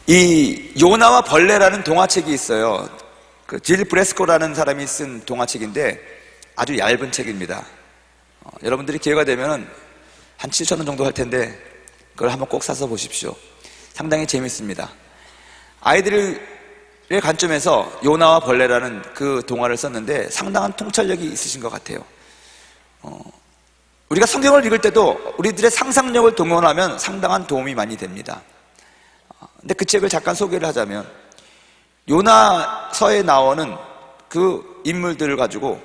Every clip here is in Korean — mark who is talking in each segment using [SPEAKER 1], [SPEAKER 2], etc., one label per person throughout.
[SPEAKER 1] 이 요나와 벌레라는 동화책이 있어요. 그 질 브레스코라는 사람이 쓴 동화책인데 아주 얇은 책입니다. 여러분들이 기회가 되면 한 7,000원 정도 할 텐데 그걸 한번 꼭 사서 보십시오. 상당히 재밌습니다. 아이들의 관점에서 요나와 벌레라는 그 동화를 썼는데 상당한 통찰력이 있으신 것 같아요. 우리가 성경을 읽을 때도 우리들의 상상력을 동원하면 상당한 도움이 많이 됩니다. 근데 그 책을 잠깐 소개를 하자면, 요나서에 나오는 그 인물들을 가지고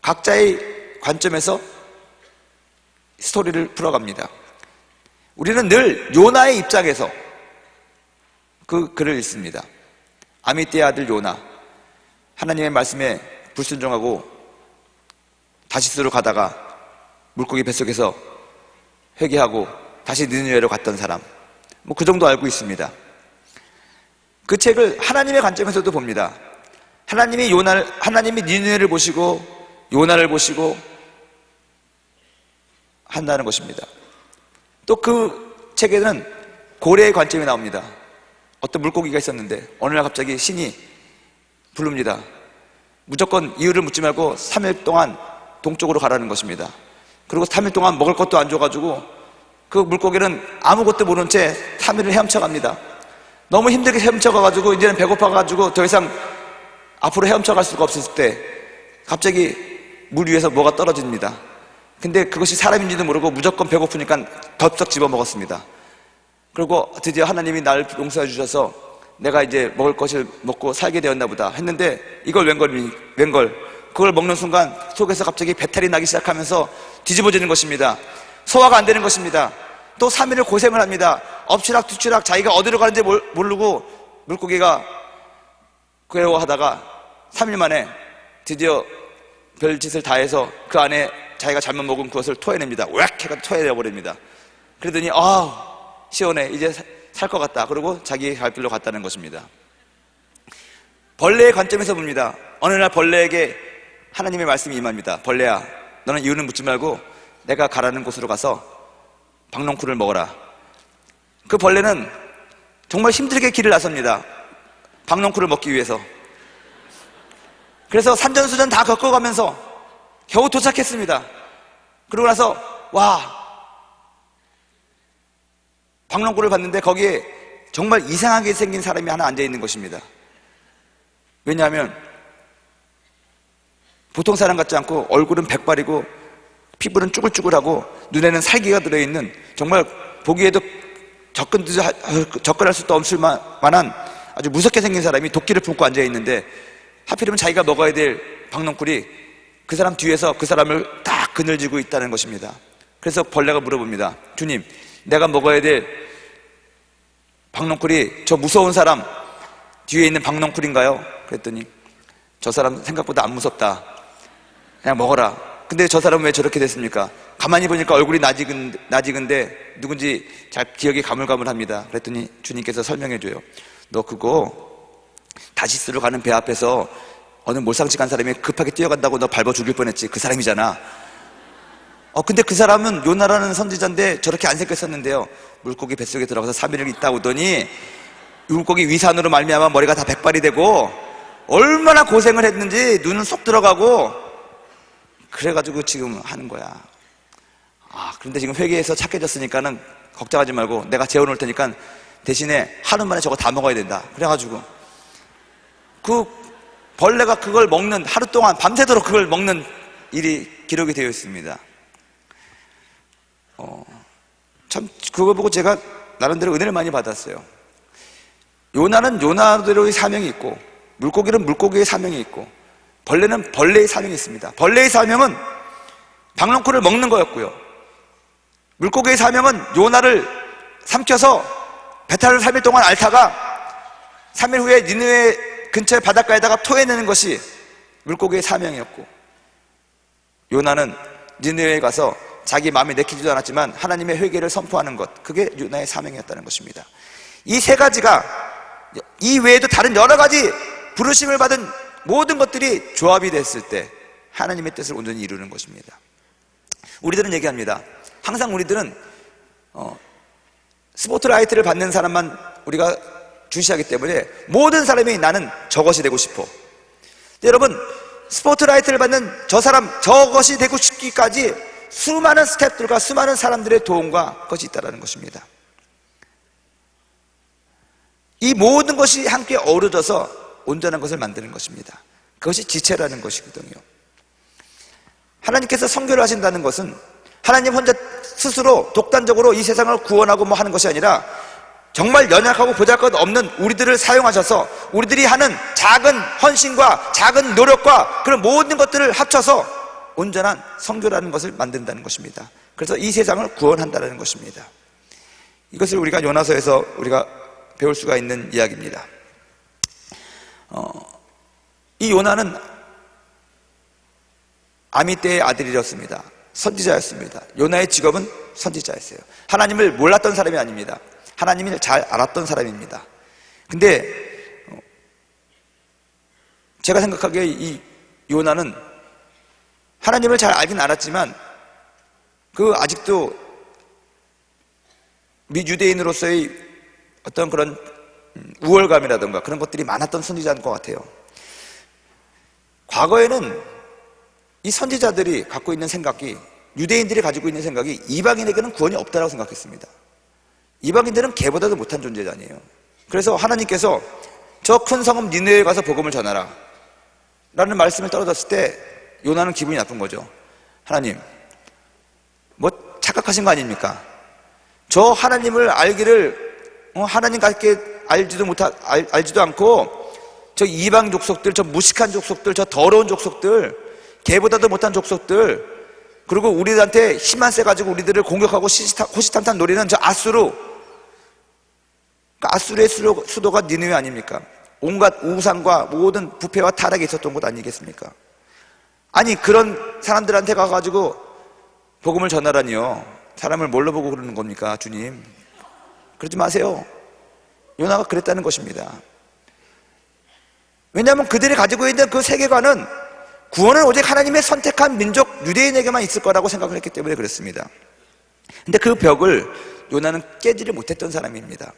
[SPEAKER 1] 각자의 관점에서 스토리를 풀어갑니다. 우리는 늘 요나의 입장에서 그 글을 읽습니다. 아미떼의 아들 요나, 하나님의 말씀에 불순종하고 다시스로 가다가 물고기 뱃속에서 회개하고 다시 니느웨로 갔던 사람, 뭐 그 정도 알고 있습니다. 그 책을 하나님의 관점에서도 봅니다. 하나님이 니느웨를 보시고 요나를 보시고 한다는 것입니다. 또 그 책에는 고래의 관점이 나옵니다. 어떤 물고기가 있었는데 어느 날 갑자기 신이 부릅니다. 무조건 이유를 묻지 말고 3일 동안 동쪽으로 가라는 것입니다. 그리고 3일 동안 먹을 것도 안 줘가지고 그 물고기는 아무것도 모른 채 3일을 헤엄쳐갑니다. 너무 힘들게 헤엄쳐가가지고 이제는 배고파가지고 더 이상 앞으로 헤엄쳐갈 수가 없었을 때 갑자기 물 위에서 뭐가 떨어집니다. 근데 그것이 사람인지도 모르고 무조건 배고프니까 덥석 집어먹었습니다. 그리고 드디어 하나님이 나를 용서해 주셔서 내가 이제 먹을 것을 먹고 살게 되었나 보다 했는데, 이걸 웬걸 그걸 먹는 순간 속에서 갑자기 배탈이 나기 시작하면서 뒤집어지는 것입니다. 소화가 안 되는 것입니다. 또 3일을 고생을 합니다. 엎치락 뒤치락 자기가 어디로 가는지 모르고 물고기가 괴로워하다가 3일 만에 드디어 별짓을 다 해서 그 안에 자기가 잘못 먹은 그것을 토해냅니다. 우악 해가 토해내버립니다. 그러더니 시원해, 이제 살 것 같다. 그러고 자기 갈 길로 갔다는 것입니다. 벌레의 관점에서 봅니다. 어느 날 벌레에게 하나님의 말씀이 임합니다. 벌레야, 너는 이유는 묻지 말고 내가 가라는 곳으로 가서 박농쿨을 먹어라. 그 벌레는 정말 힘들게 길을 나섭니다. 박농쿨을 먹기 위해서. 그래서 산전수전 다 겪어가면서 겨우 도착했습니다. 그러고 나서 박농쿨을 봤는데 거기에 정말 이상하게 생긴 사람이 하나 앉아있는 것입니다. 왜냐하면 보통 사람 같지 않고 얼굴은 백발이고 피부는 쭈글쭈글하고 눈에는 살기가 들어있는, 정말 보기에도 접근할 수도 없을 만한 아주 무섭게 생긴 사람이 도끼를 품고 앉아있는데, 하필이면 자기가 먹어야 될 박농쿨이 그 사람 뒤에서 그 사람을 딱 그늘지고 있다는 것입니다. 그래서 벌레가 물어봅니다. 주님, 내가 먹어야 될 박농쿨이 저 무서운 사람 뒤에 있는 박농쿨인가요? 그랬더니 저 사람 생각보다 안 무섭다, 그냥 먹어라. 근데 저 사람은 왜 저렇게 됐습니까? 가만히 보니까 얼굴이 낯익은데 누군지 잘 기억이 가물가물합니다. 그랬더니 주님께서 설명해줘요. 너 그거 다시스로 가는 배 앞에서 어느 몰상식한 사람이 급하게 뛰어간다고 너 밟아 죽일 뻔했지, 그 사람이잖아. 근데 그 사람은 요나라는 선지자인데 저렇게 안 생겼었는데요, 물고기 뱃속에 들어가서 3일을 있다 오더니 물고기 위산으로 말미암아 머리가 다 백발이 되고 얼마나 고생을 했는지 눈은 쏙 들어가고 그래가지고 지금 하는 거야. 그런데 지금 회개해서 착해졌으니까는 걱정하지 말고 내가 재워놓을 테니까 대신에 하루 만에 저거 다 먹어야 된다. 그래가지고 그 벌레가 그걸 먹는, 하루 동안 밤새도록 그걸 먹는 일이 기록이 되어 있습니다. 참 그걸 보고 제가 나름대로 은혜를 많이 받았어요. 요나는 요나대로의 사명이 있고, 물고기는 물고기의 사명이 있고, 벌레는 벌레의 사명이 있습니다. 벌레의 사명은 박농쿨을 먹는 거였고요, 물고기의 사명은 요나를 삼켜서 배탈을 3일 동안 앓다가 3일 후에 니느웨 근처의 바닷가에다가 토해내는 것이 물고기의 사명이었고, 요나는 니느웨에 가서 자기 마음에 내키지도 않았지만 하나님의 회개를 선포하는 것, 그게 요나의 사명이었다는 것입니다. 이 세 가지가, 이 외에도 다른 여러 가지 부르심을 받은 모든 것들이 조합이 됐을 때 하나님의 뜻을 온전히 이루는 것입니다. 우리들은 얘기합니다. 항상 우리들은 스포트라이트를 받는 사람만 우리가 주시하기 때문에 모든 사람이 나는 저것이 되고 싶어. 여러분, 스포트라이트를 받는 저 사람 저것이 되고 싶기까지 수많은 스태프들과 수많은 사람들의 도움과 것이 있다는 것입니다. 이 모든 것이 함께 어우러져서 온전한 것을 만드는 것입니다. 그것이 지체라는 것이거든요. 하나님께서 선교를 하신다는 것은 하나님 혼자 스스로 독단적으로 이 세상을 구원하고 뭐 하는 것이 아니라 정말 연약하고 보잘것없는 우리들을 사용하셔서 우리들이 하는 작은 헌신과 작은 노력과 그런 모든 것들을 합쳐서 온전한 선교라는 것을 만든다는 것입니다. 그래서 이 세상을 구원한다는 것입니다. 이것을 우리가 요나서에서 우리가 배울 수가 있는 이야기입니다. 이 요나는 아미떼의 아들이었습니다. 선지자였습니다. 요나의 직업은 선지자였어요. 하나님을 몰랐던 사람이 아닙니다. 하나님을 잘 알았던 사람입니다. 근데 제가 생각하기에 이 요나는 하나님을 잘 알긴 알았지만 아직도 유대인으로서의 어떤 그런 우월감이라든가 그런 것들이 많았던 선지자인 것 같아요. 과거에는 이 선지자들이 갖고 있는 생각이, 유대인들이 가지고 있는 생각이 이방인에게는 구원이 없다고 생각했습니다. 이방인들은 개보다도 못한 존재 아니에요. 그래서 하나님께서 저 큰 성읍 니느웨에 가서 복음을 전하라 라는 말씀을 떨어졌을 때 요나는 기분이 나쁜 거죠. 하나님, 뭐 착각하신 거 아닙니까? 저 하나님을 알기를 하나님같게 알지도 않고 저 이방 족속들, 저 무식한 족속들, 저 더러운 족속들, 개보다도 못한 족속들, 그리고 우리들한테 힘만 세가지고 우리들을 공격하고 호시탐탐 노리는 저 아수르, 아수르의 수도가 니느웨 아닙니까? 온갖 우상과 모든 부패와 타락이 있었던 곳 아니겠습니까? 아니, 그런 사람들한테 가가지고 복음을 전하라니요. 사람을 뭘로 보고 그러는 겁니까, 주님? 그러지 마세요. 요나가 그랬다는 것입니다. 왜냐하면 그들이 가지고 있는 그 세계관은 구원은 오직 하나님의 선택한 민족 유대인에게만 있을 거라고 생각을 했기 때문에 그렇습니다. 근데 그 벽을 요나는 깨지를 못했던 사람입니다.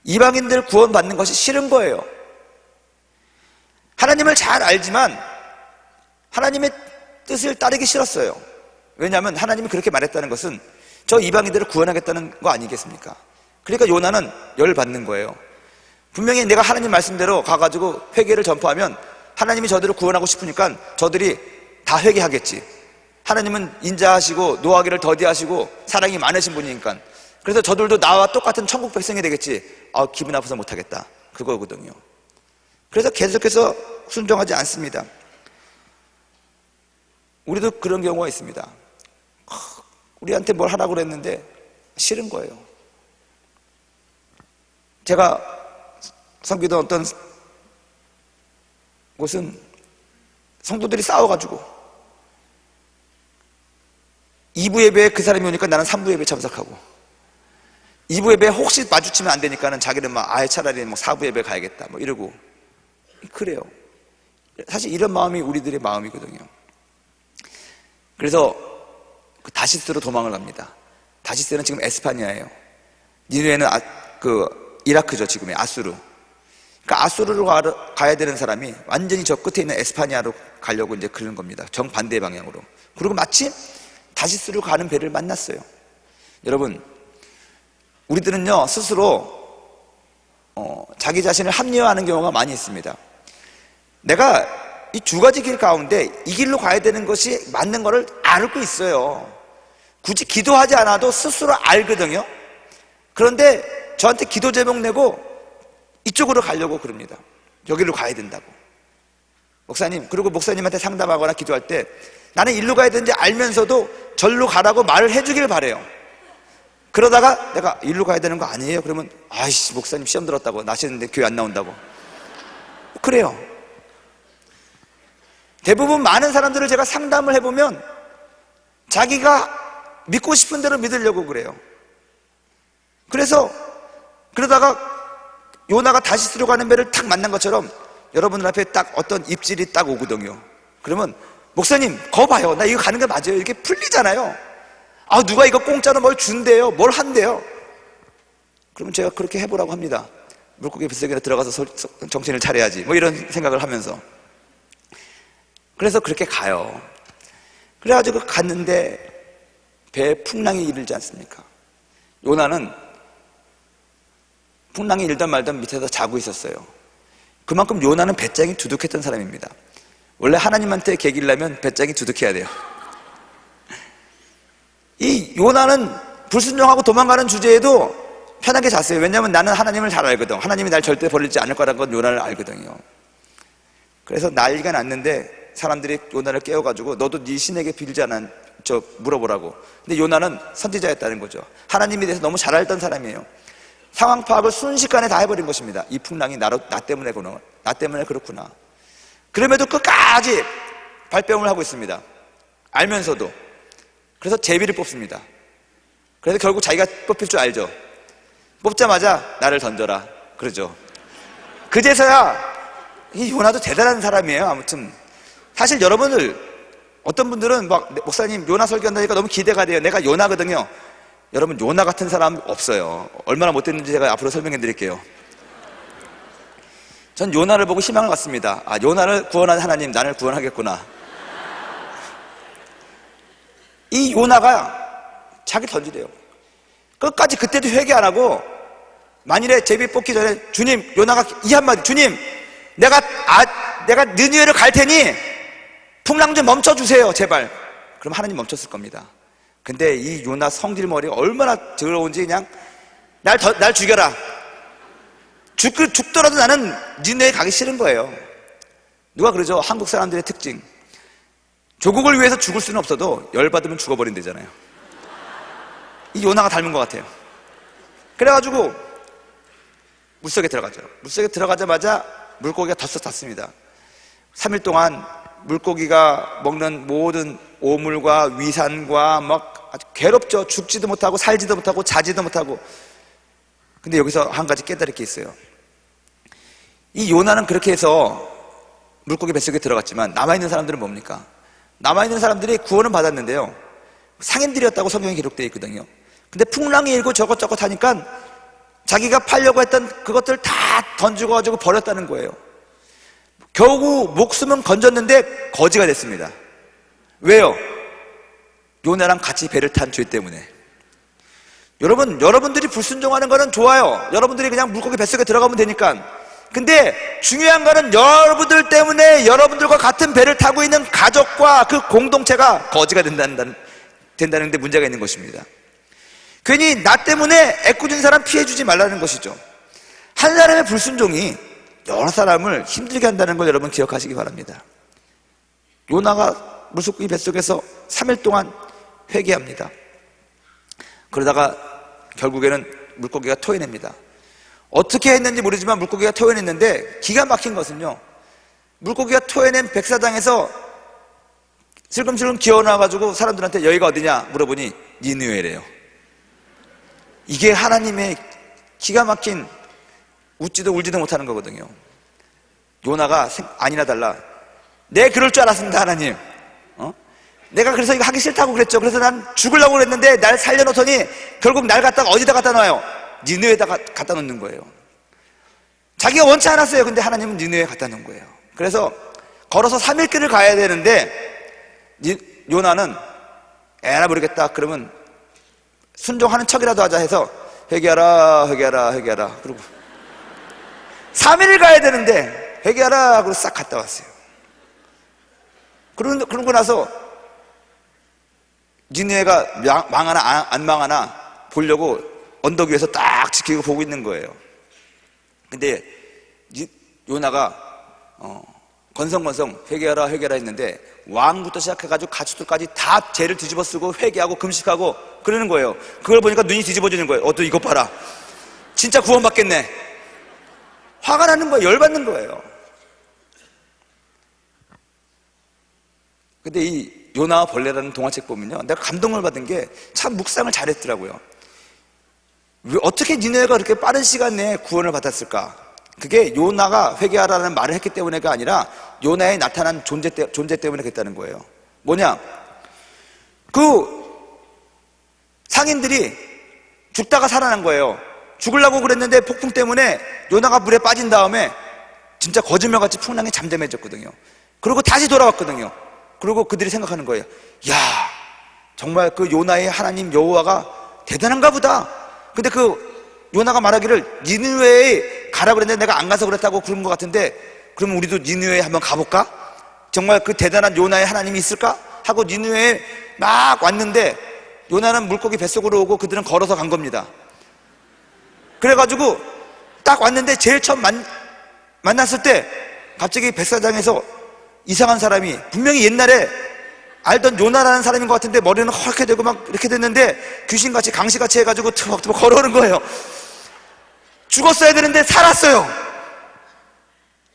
[SPEAKER 1] 이방인들 구원받는 것이 싫은 거예요. 하나님을 잘 알지만 하나님의 뜻을 따르기 싫었어요. 왜냐하면 하나님이 그렇게 말했다는 것은 저 이방인들을 구원하겠다는 거 아니겠습니까? 그러니까 요나는 열받는 거예요. 분명히 내가 하나님 말씀대로 가가지고 회개를 전파하면 하나님이 저들을 구원하고 싶으니까 저들이 다 회개하겠지. 하나님은 인자하시고 노하기를 더디하시고 사랑이 많으신 분이니까. 그래서 저들도 나와 똑같은 천국 백성이 되겠지. 기분 아파서 못하겠다, 그거거든요. 그래서 계속해서 순종하지 않습니다. 우리도 그런 경우가 있습니다. 우리한테 뭘 하라고 그랬는데 싫은 거예요. 제가 섬기던 어떤 곳은 성도들이 싸워가지고 2부 예배에 그 사람이 오니까 나는 3부 예배에 참석하고, 2부 예배에 혹시 마주치면 안 되니까는 자기는 아예 차라리 4부 예배 가야겠다 이러고 그래요. 사실 이런 마음이 우리들의 마음이거든요. 그래서 다시스로 도망을 갑니다. 다시스는 지금 에스파니아예요. 니느웨는 이라크죠. 지금의 아수르. 그러니까 아수르로 가야 되는 사람이 완전히 저 끝에 있는 에스파니아로 가려고 이제 그러는 겁니다. 정반대 방향으로. 그리고 마침 다시스로 가는 배를 만났어요. 여러분, 우리들은요 스스로 자기 자신을 합리화하는 경우가 많이 있습니다. 내가 이 두 가지 길 가운데 이 길로 가야 되는 것이 맞는 거를 알고 있어요. 굳이 기도하지 않아도 스스로 알거든요. 그런데 저한테 기도 제목 내고 이쪽으로 가려고 그럽니다. 여기로 가야 된다고. 목사님, 그리고 목사님한테 상담하거나 기도할 때 나는 일로 가야 되는지 알면서도 절로 가라고 말을 해주길 바래요. 그러다가 내가 일로 가야 되는 거 아니에요? 그러면 아이씨, 목사님 시험 들었다고 나시는데 교회 안 나온다고. 그래요. 대부분 많은 사람들을 제가 상담을 해보면 자기가 믿고 싶은 대로 믿으려고 그래요. 그래서 그러다가 요나가 다시스로 가는 배를 탁 만난 것처럼 여러분들 앞에 딱 어떤 입질이 딱 오거든요. 그러면 목사님 거 봐요, 나 이거 가는 게 맞아요. 이렇게 풀리잖아요. 누가 이거 공짜로 뭘 준대요, 뭘 한대요. 그러면 제가 그렇게 해보라고 합니다. 물고기 뱃속에 들어가서 정신을 차려야지 뭐 이런 생각을 하면서, 그래서 그렇게 가요. 그래가지고 갔는데 배에 풍랑이 일지 않습니까? 요나는 풍랑이 일던 말던 밑에서 자고 있었어요. 그만큼 요나는 배짱이 두둑했던 사람입니다. 원래 하나님한테 개기려면 배짱이 두둑해야 돼요. 이 요나는 불순종하고 도망가는 주제에도 편하게 잤어요. 왜냐하면 나는 하나님을 잘 알거든. 하나님이 날 절대 버리지 않을 거라는 건 요나를 알거든요. 그래서 난리가 났는데 사람들이 요나를 깨워가지고 너도 네 신에게 빌지 않았 물어보라고. 근데 요나는 선지자였다는 거죠. 하나님에 대해서 너무 잘 알던 사람이에요. 상황 파악을 순식간에 다 해버린 것입니다. 이 풍랑이 나 때문에 그렇구나. 그럼에도 끝까지 발뺌을 하고 있습니다. 알면서도. 그래서 제비를 뽑습니다. 그래서 결국 자기가 뽑힐 줄 알죠. 뽑자마자 나를 던져라 그러죠. 그제서야 이 요나도 대단한 사람이에요. 아무튼 사실 여러분들, 어떤 분들은 막 목사님 요나 설교한다니까 너무 기대가 돼요. 내가 요나거든요. 여러분 요나 같은 사람 없어요. 얼마나 못됐는지 제가 앞으로 설명해 드릴게요. 전 요나를 보고 희망을 갖습니다. 아, 요나를 구원한 하나님 나를 구원하겠구나. 이 요나가 자기 던지대요. 끝까지 그때도 회개 안 하고, 만일에 제비 뽑기 전에 주님, 요나가 이 한마디, 주님 내가 느니웨를 갈 테니 풍랑 좀 멈춰주세요 제발. 그럼 하나님 멈췄을 겁니다. 근데 이 요나 성질머리가 얼마나 더러운지, 그냥 날 죽여라. 죽더라도 나는 니네에 가기 싫은 거예요. 누가 그러죠? 한국 사람들의 특징, 조국을 위해서 죽을 수는 없어도 열받으면 죽어버린대잖아요. 이 요나가 닮은 것 같아요. 그래가지고 물속에 들어가죠. 물속에 들어가자마자 물고기가 덥석 탔습니다. 3일 동안 물고기가 먹는 모든 오물과 위산과 막 아주 괴롭죠. 죽지도 못하고 살지도 못하고 자지도 못하고. 근데 여기서 한 가지 깨달을 게 있어요. 이 요나는 그렇게 해서 물고기 뱃속에 들어갔지만 남아있는 사람들은 뭡니까? 남아있는 사람들이 구원은 받았는데요, 상인들이었다고 성경에 기록되어 있거든요. 근데 풍랑이 일고 저것저것 하니까 자기가 팔려고 했던 그것들 다 던지고 가지고 버렸다는 거예요. 겨우 목숨은 건졌는데 거지가 됐습니다. 왜요? 요나랑 같이 배를 탄 죄 때문에. 여러분들이 불순종하는 거는 좋아요. 여러분들이 그냥 물고기 뱃속에 들어가면 되니까. 근데 중요한 거는 여러분들 때문에 여러분들과 같은 배를 타고 있는 가족과 그 공동체가 거지가 된다는 데 문제가 있는 것입니다. 괜히 나 때문에 애꿎은 사람 피해주지 말라는 것이죠. 한 사람의 불순종이 여러 사람을 힘들게 한다는 걸 여러분 기억하시기 바랍니다. 요나가 물고기 뱃속에서 3일 동안 회개합니다. 그러다가 결국에는 물고기가 토해냅니다. 어떻게 했는지 모르지만 물고기가 토해냈는데, 기가 막힌 것은요, 물고기가 토해낸 백사장에서 슬금슬금 기어나와가지고 사람들한테 여기가 어디냐 물어보니 니느웨래요. 이게 하나님의 기가 막힌 웃지도 울지도 못하는 거거든요. 요나가 아니나 달라, 내 그럴 줄 알았습니다 하나님. 내가 그래서 이거 하기 싫다고 그랬죠. 그래서 난 죽으려고 그랬는데 날 살려놓더니 결국 날 갖다가 어디다 갖다 놔요? 니느웨에다 갖다 놓는 거예요. 자기가 원치 않았어요. 근데 하나님은 니느웨에 갖다 놓은 거예요. 그래서 걸어서 3일 길을 가야 되는데 요나는 에라 모르겠다 그러면 순종하는 척이라도 하자 해서 회개하라 그러고 3일을 가야 되는데 회개하라 하고 싹 갔다 왔어요. 그러고 나서 니느웨가 망하나 안 망하나 보려고 언덕 위에서 딱 지키고 보고 있는 거예요. 근데 요나가 건성건성 회개하라 했는데 왕부터 시작해가지고 가축들까지 다 죄를 뒤집어 쓰고 회개하고 금식하고 그러는 거예요. 그걸 보니까 눈이 뒤집어지는 거예요. 또 이것 봐라, 진짜 구원받겠네. 화가 나는 거예요. 열받는 거예요. 근데 이 요나와 벌레라는 동화책 보면요, 내가 감동을 받은 게 참 묵상을 잘했더라고요. 왜 어떻게 니느웨가 그렇게 빠른 시간 내에 구원을 받았을까? 그게 요나가 회개하라는 말을 했기 때문에가 아니라 요나에 나타난 존재 때문에 그랬다는 거예요. 뭐냐? 그 상인들이 죽다가 살아난 거예요. 죽으려고 그랬는데 폭풍 때문에 요나가 물에 빠진 다음에 진짜 거짓말같이 풍랑에 잠잠해졌거든요. 그리고 다시 돌아왔거든요. 그리고 그들이 생각하는 거예요. 야, 정말 그 요나의 하나님 여호와가 대단한가 보다. 근데 그 요나가 말하기를 니느웨에 가라 그랬는데 내가 안 가서 그랬다고 그런 것 같은데, 그러면 우리도 니느웨에 한번 가볼까? 정말 그 대단한 요나의 하나님이 있을까? 하고 니느웨에 막 왔는데 요나는 물고기 뱃속으로 오고 그들은 걸어서 간 겁니다. 그래가지고 딱 왔는데 제일 처음 만났을 때 갑자기 백사장에서 이상한 사람이, 분명히 옛날에 알던 요나라는 사람인 것 같은데 머리는 헐게 되고 막 이렇게 됐는데 귀신같이 강시같이 해가지고 터벅터벅 걸어오는 거예요. 죽었어야 되는데 살았어요.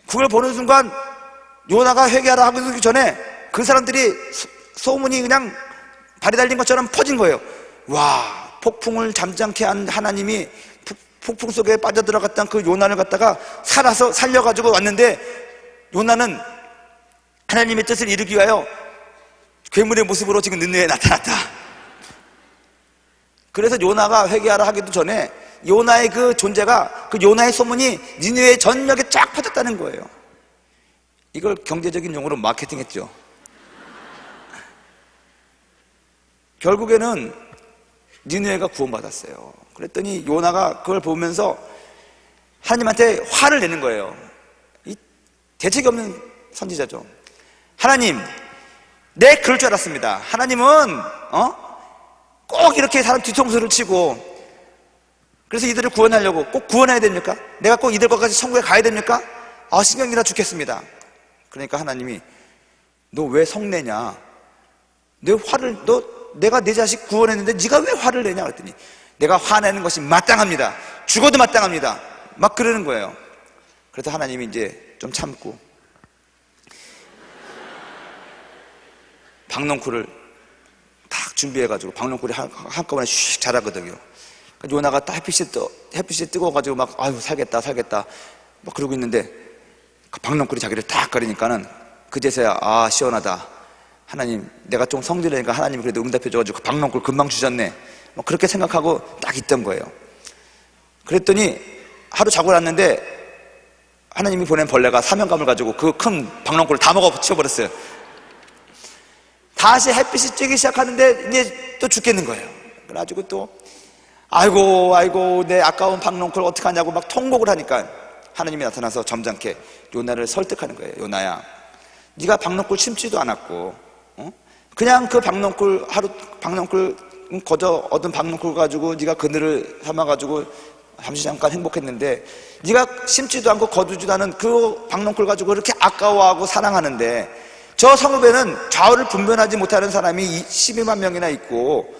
[SPEAKER 1] 그걸 보는 순간 요나가 회개하라 하고 있기 전에 그 사람들이 소문이 그냥 발이 달린 것처럼 퍼진 거예요. 와, 폭풍을 잠잠케 한 하나님이 폭풍 속에 빠져들어갔던 그 요나를 갖다가 살아서 살려가지고 왔는데, 요나는 하나님의 뜻을 이루기 위하여 괴물의 모습으로 지금 느느웨에 나타났다. 그래서 요나가 회개하라 하기도 전에 요나의 그 존재가, 그 요나의 소문이 니느웨 전역에 쫙 퍼졌다는 거예요. 이걸 경제적인 용어로 마케팅했죠. 결국에는 니느웨가 구원받았어요. 그랬더니 요나가 그걸 보면서 하나님한테 화를 내는 거예요. 이 대책이 없는 선지자죠. 하나님, 내 그럴 줄 알았습니다. 하나님은 꼭 이렇게 사람 뒤통수를 치고, 그래서 이들을 구원하려고 꼭 구원해야 됩니까? 내가 꼭 이들과까지 천국에 가야 됩니까? 아, 신경이 나 죽겠습니다. 그러니까 하나님이, 너 왜 성내냐? 내가 내 자식 구원했는데 네가 왜 화를 내냐? 그랬더니 내가 화내는 것이 마땅합니다. 죽어도 마땅합니다. 막 그러는 거예요. 그래서 하나님이 이제 좀 참고 박넝쿨을 딱 준비해가지고, 박넝쿨이 한꺼번에 슉 자라거든요. 요나가 딱 햇빛이 뜨거워가지고 막 아유 살겠다 막 그러고 있는데 그 박넝쿨이 자기를 딱 가리니까는 그제서야 아 시원하다. 하나님, 내가 좀 성질내니까 하나님이 그래도 응답해줘가지고 그 박넝쿨 금방 주셨네. 뭐 그렇게 생각하고 딱 있던 거예요. 그랬더니 하루 자고 났는데 하나님이 보낸 벌레가 사명감을 가지고 그 큰 박넝쿨을 다 먹어 치워버렸어요. 다시 햇빛이 쬐기 시작하는데 이제 또 죽겠는 거예요. 그래가지고 또 아이고 내 아까운 박넝쿨 어떡하냐고 막 통곡을 하니까 하나님이 나타나서 점잖게 요나를 설득하는 거예요. 요나야, 네가 박넝쿨 심지도 않았고 그냥 그 박넝쿨 거저 얻은 박넝쿨 가지고 네가 그늘을 삼아가지고 잠깐 행복했는데, 네가 심지도 않고 거두지도 않은 그 박넝쿨 가지고 그렇게 아까워하고 사랑하는데, 저 성읍에는 좌우를 분별하지 못하는 사람이 12만 명이나 있고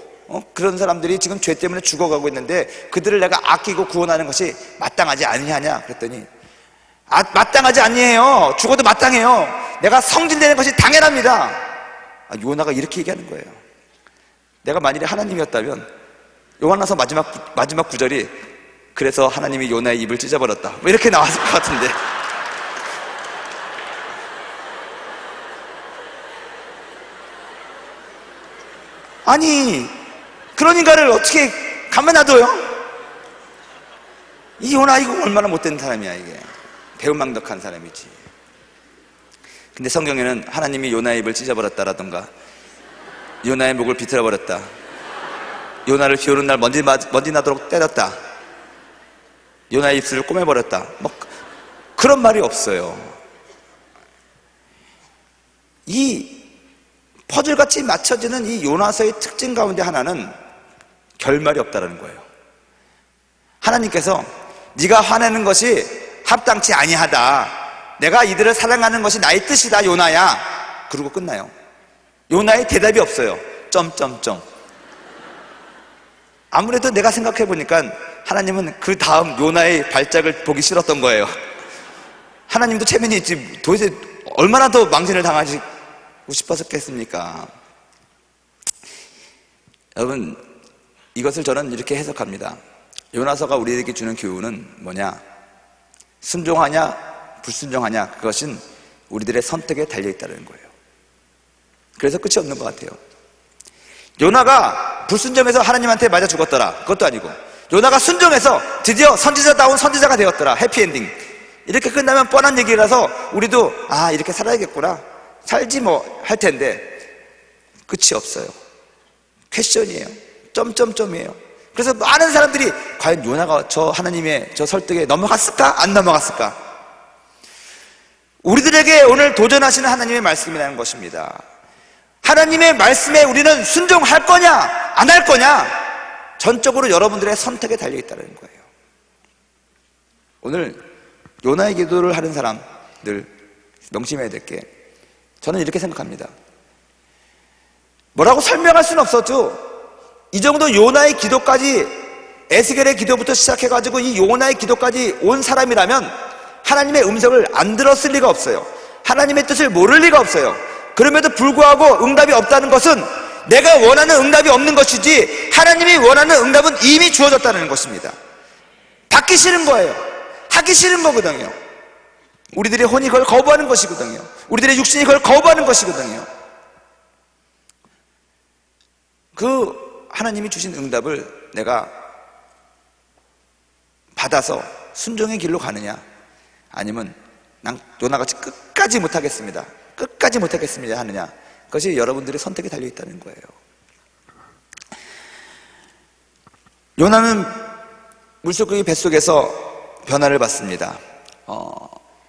[SPEAKER 1] 그런 사람들이 지금 죄 때문에 죽어가고 있는데 그들을 내가 아끼고 구원하는 것이 마땅하지 아니하냐? 그랬더니 마땅하지 아니에요. 죽어도 마땅해요. 내가 성질내는 것이 당연합니다. 요나가 이렇게 얘기하는 거예요. 내가 만일에 하나님이었다면 요한화서 마지막 구절이 그래서 하나님이 요나의 입을 찢어버렸다 뭐 이렇게 나왔을 것 같은데, 아니 그런 인간을 어떻게 가만 놔둬요? 이 요나 이거 얼마나 못된 사람이야. 이게 배은망덕한 사람이지. 근데 성경에는 하나님이 요나의 입을 찢어버렸다라던가 요나의 목을 비틀어버렸다, 요나를 비 오는 날 먼지 나도록 때렸다, 요나의 입술을 꼬매버렸다, 뭐 그런 말이 없어요. 이 퍼즐같이 맞춰지는 이 요나서의 특징 가운데 하나는 결말이 없다는 거예요. 하나님께서 네가 화내는 것이 합당치 아니하다, 내가 이들을 사랑하는 것이 나의 뜻이다 요나야, 그러고 끝나요. 요나의 대답이 없어요. 점점점. 아무래도 내가 생각해 보니까 하나님은 그 다음 요나의 발작을 보기 싫었던 거예요. 하나님도 체면이 있지 도대체 얼마나 더 망신을 당하시고 싶었겠습니까? 여러분, 이것을 저는 이렇게 해석합니다. 요나서가 우리에게 주는 교훈은 뭐냐? 순종하냐 불순종하냐, 그것은 우리들의 선택에 달려있다는 거예요. 그래서 끝이 없는 것 같아요. 요나가 불순종해서 하나님한테 맞아 죽었더라, 그것도 아니고 요나가 순종해서 드디어 선지자다운 선지자가 되었더라. 해피엔딩. 이렇게 끝나면 뻔한 얘기라서 우리도 이렇게 살아야겠구나, 살지 뭐 할 텐데 끝이 없어요. 퀘션이에요. 점점점이에요. 그래서 많은 사람들이 과연 요나가 저 하나님의 저 설득에 넘어갔을까 안 넘어갔을까? 우리들에게 오늘 도전하시는 하나님의 말씀이라는 것입니다. 하나님의 말씀에 우리는 순종할 거냐 안 할 거냐, 전적으로 여러분들의 선택에 달려있다는 거예요. 오늘 요나의 기도를 하는 사람들 명심해야 될 게, 저는 이렇게 생각합니다. 뭐라고 설명할 수는 없어도 이 정도 요나의 기도까지, 에스겔의 기도부터 시작해가지고 이 요나의 기도까지 온 사람이라면 하나님의 음성을 안 들었을 리가 없어요. 하나님의 뜻을 모를 리가 없어요. 그럼에도 불구하고 응답이 없다는 것은 내가 원하는 응답이 없는 것이지, 하나님이 원하는 응답은 이미 주어졌다는 것입니다. 받기 싫은 거예요. 하기 싫은 거거든요. 우리들의 혼이 그걸 거부하는 것이거든요. 우리들의 육신이 그걸 거부하는 것이거든요. 그 하나님이 주신 응답을 내가 받아서 순종의 길로 가느냐, 아니면 난 요나같이 끝까지 못하겠습니다, 끝까지 못하겠습니다 하느냐, 그것이 여러분들의 선택에 달려있다는 거예요. 요나는 물속의 뱃속에서 변화를 받습니다.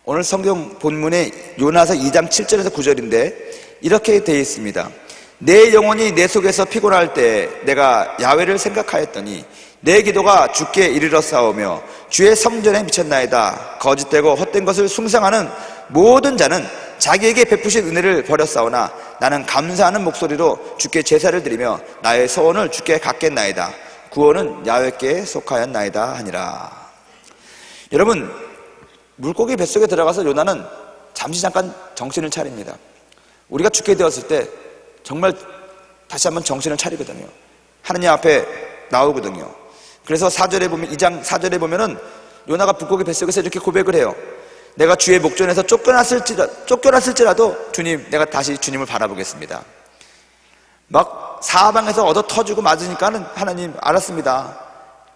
[SPEAKER 1] 오늘 성경 본문에 요나서 2장 7절에서 9절인데 이렇게 되어 있습니다. 내 영혼이 내 속에서 피곤할 때 내가 야훼를 생각하였더니 내 기도가 주께 이르러 싸우며 주의 성전에 미쳤나이다. 거짓되고 헛된 것을 숭상하는 모든 자는 자기에게 베푸신 은혜를 버렸사오나 나는 감사하는 목소리로 주께 제사를 드리며 나의 소원을 주께 갖겠나이다. 구원은 야훼께 속하였나이다 하니라. 여러분, 물고기 뱃속에 들어가서 요나는 잠시 잠깐 정신을 차립니다. 우리가 죽게 되었을 때 정말 다시 한번 정신을 차리거든요. 하느님 앞에 나오거든요. 그래서 4절에 보면, 2장 4절에 보면은 요나가 물고기 뱃속에서 이렇게 고백을 해요. 내가 주의 목전에서 쫓겨났을지라도 주님, 내가 다시 주님을 바라보겠습니다. 막 사방에서 얻어 터지고 맞으니까는 하나님, 알았습니다,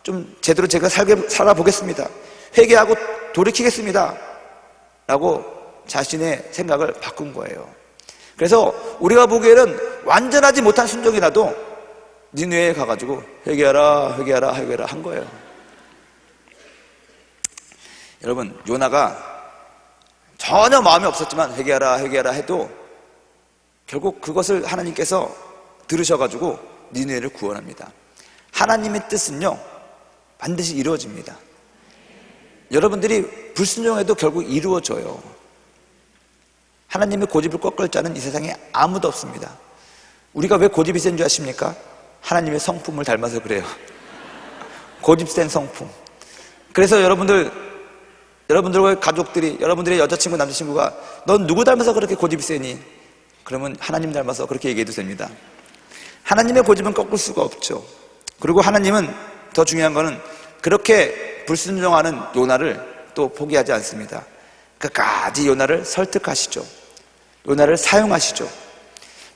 [SPEAKER 1] 좀 제대로 제가 살아보겠습니다, 회개하고 돌이키겠습니다 라고 자신의 생각을 바꾼 거예요. 그래서 우리가 보기에는 완전하지 못한 순종이라도 니느웨에 가가지고 회개하라 회개하라 회개하라 한 거예요. 여러분, 요나가 전혀 마음이 없었지만 회개하라 회개하라 해도 결국 그것을 하나님께서 들으셔가지고 니느웨를 구원합니다. 하나님의 뜻은요 반드시 이루어집니다. 여러분들이 불순종해도 결국 이루어져요. 하나님의 고집을 꺾을 자는 이 세상에 아무도 없습니다. 우리가 왜 고집이 센 줄 아십니까? 하나님의 성품을 닮아서 그래요. 고집 센 성품. 그래서 여러분들과 가족들이, 여러분들의 여자친구 남자친구가 넌 누구 닮아서 그렇게 고집이 세니? 그러면 하나님 닮아서 그렇게 얘기해도 됩니다. 하나님의 고집은 꺾을 수가 없죠. 그리고 하나님은 더 중요한 거는 그렇게 불순종하는 요나를 또 포기하지 않습니다. 끝까지 요나를 설득하시죠. 요나를 사용하시죠.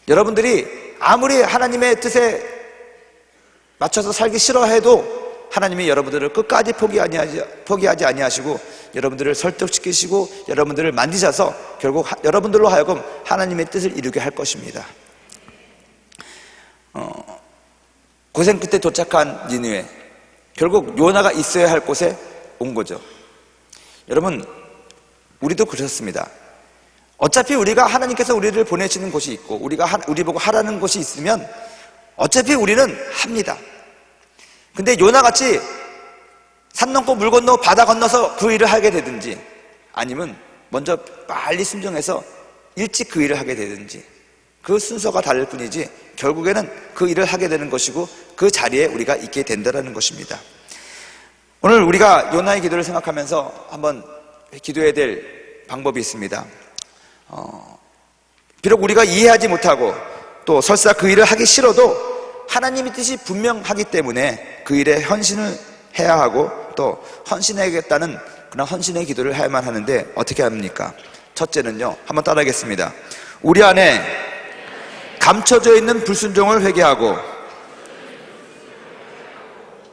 [SPEAKER 1] 여러분들이 아무리 하나님의 뜻에 맞춰서 살기 싫어해도 하나님이 여러분들을 끝까지 포기하지 아니하시고 여러분들을 설득시키시고 여러분들을 만지셔서 결국 여러분들로 하여금 하나님의 뜻을 이루게 할 것입니다. 고생 끝에 도착한 니느웨, 결국 요나가 있어야 할 곳에 온 거죠. 여러분, 우리도 그렇습니다. 어차피 우리가 하나님께서 우리를 보내시는 곳이 있고 우리 보고 하라는 곳이 있으면 어차피 우리는 합니다. 근데 요나같이 산 넘고 물 건너 바다 건너서 그 일을 하게 되든지, 아니면 먼저 빨리 순종해서 일찍 그 일을 하게 되든지, 그 순서가 다를 뿐이지 결국에는 그 일을 하게 되는 것이고 그 자리에 우리가 있게 된다는 것입니다. 오늘 우리가 요나의 기도를 생각하면서 한번 기도해야 될 방법이 있습니다. 비록 우리가 이해하지 못하고 또 설사 그 일을 하기 싫어도 하나님의 뜻이 분명하기 때문에 그 일에 헌신을 해야 하고 또 헌신해야겠다는 그런 헌신의 기도를 해야만 하는데 어떻게 합니까? 첫째는요, 한번 따라하겠습니다. 우리 안에 감춰져 있는 불순종을 회개하고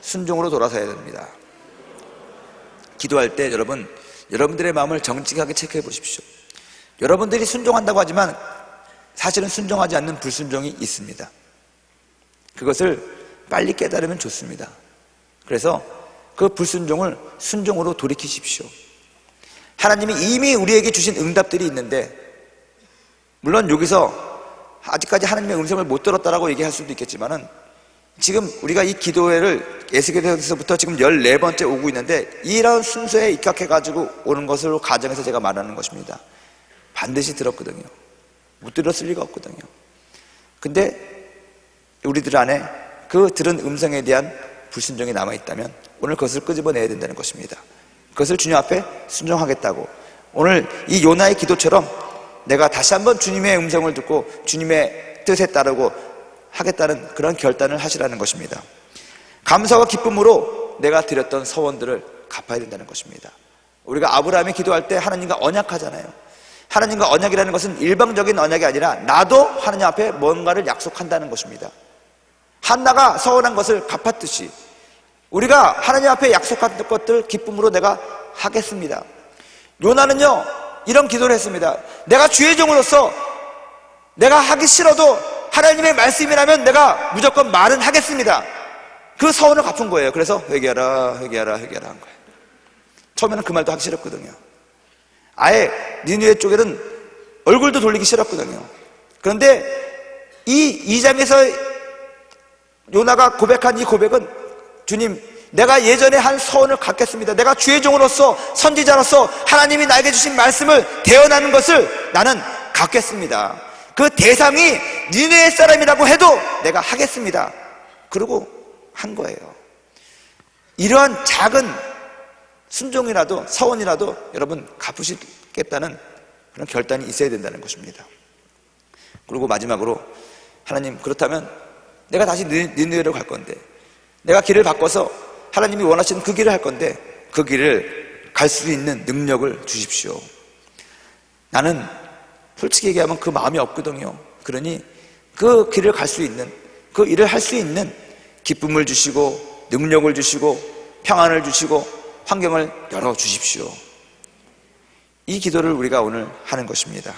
[SPEAKER 1] 순종으로 돌아서야 됩니다. 기도할 때 여러분들의 마음을 정직하게 체크해 보십시오. 여러분들이 순종한다고 하지만 사실은 순종하지 않는 불순종이 있습니다. 그것을 빨리 깨달으면 좋습니다. 그래서 그 불순종을 순종으로 돌이키십시오. 하나님이 이미 우리에게 주신 응답들이 있는데, 물론 여기서 아직까지 하나님의 음성을 못 들었다라고 얘기할 수도 있겠지만은, 지금 우리가 이 기도회를 에스겔서부터 지금 14번째 오고 있는데, 이런 순서에 입각해가지고 오는 것으로 가정해서 제가 말하는 것입니다. 반드시 들었거든요. 못 들었을 리가 없거든요. 근데 우리들 안에 그 들은 음성에 대한 불순종이 남아있다면 오늘 그것을 끄집어내야 된다는 것입니다. 그것을 주님 앞에 순종하겠다고, 오늘 이 요나의 기도처럼 내가 다시 한번 주님의 음성을 듣고 주님의 뜻에 따르고 하겠다는 그런 결단을 하시라는 것입니다. 감사와 기쁨으로 내가 드렸던 서원들을 갚아야 된다는 것입니다. 우리가 아브라함이 기도할 때 하나님과 언약하잖아요. 하나님과 언약이라는 것은 일방적인 언약이 아니라 나도 하나님 앞에 뭔가를 약속한다는 것입니다. 한나가 서원한 것을 갚았듯이 우리가 하나님 앞에 약속한 것들 기쁨으로 내가 하겠습니다. 요나는요 이런 기도를 했습니다. 내가 주의 종으로서 내가 하기 싫어도 하나님의 말씀이라면 내가 무조건 말은 하겠습니다. 그 서원을 갚은 거예요. 그래서 회개하라 한 거예요. 처음에는 그 말도 하기 싫었거든요. 아예 니느웨 쪽에는 얼굴도 돌리기 싫었거든요. 그런데 이 2장에서 요나가 고백한 이 고백은, 주님, 내가 예전에 한 서원을 갚겠습니다. 내가 주의 종으로서, 선지자로서 하나님이 나에게 주신 말씀을 대언하는 것을 나는 갚겠습니다. 그 대상이 니느웨 사람이라고 해도 내가 하겠습니다. 그러고 한 거예요. 이러한 작은 순종이라도 서원이라도 여러분 갚으시겠다는 그런 결단이 있어야 된다는 것입니다. 그리고 마지막으로, 하나님, 그렇다면 내가 다시 니느웨로 갈 건데, 내가 길을 바꿔서 하나님이 원하시는 그 길을 할 건데 그 길을 갈 수 있는 능력을 주십시오. 나는 솔직히 얘기하면 그 마음이 없거든요. 그러니 그 길을 갈 수 있는, 그 일을 할 수 있는 기쁨을 주시고 능력을 주시고 평안을 주시고 환경을 열어주십시오. 이 기도를 우리가 오늘 하는 것입니다.